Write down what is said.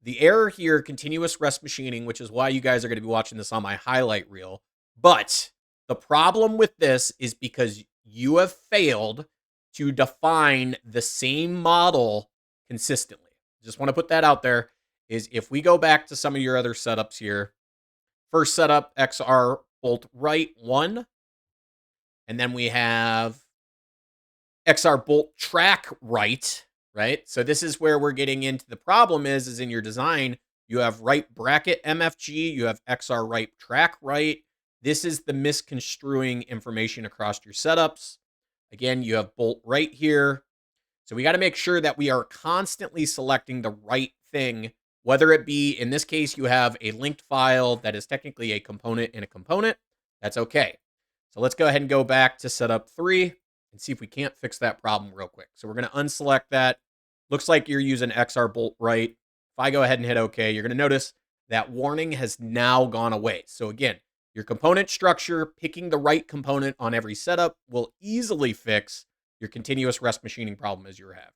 The error here, continuous rest machining, which is why you guys are going to be watching this on my highlight reel. But the problem with this is because you have failed to define the same model consistently. Just want to put that out there, is if we go back to some of your other setups here, first setup, XR bolt right 1, and then we have XR bolt track right, right? So this is where we're getting into the problem is in your design, you have right bracket MFG, you have XR right track right. This is the misconstruing information across your setups. Again, you have bolt right here. So we got to make sure that we are constantly selecting the right thing, whether it be, in this case, you have a linked file that is technically a component in a component. That's okay. So let's go ahead and go back to setup 3 and see if we can't fix that problem real quick. So we're going to unselect that. Looks like you're using XR bolt right. If I go ahead and hit OK, you're going to notice that warning has now gone away. So again, your component structure, picking the right component on every setup will easily fix your continuous rest machining problem as you're having.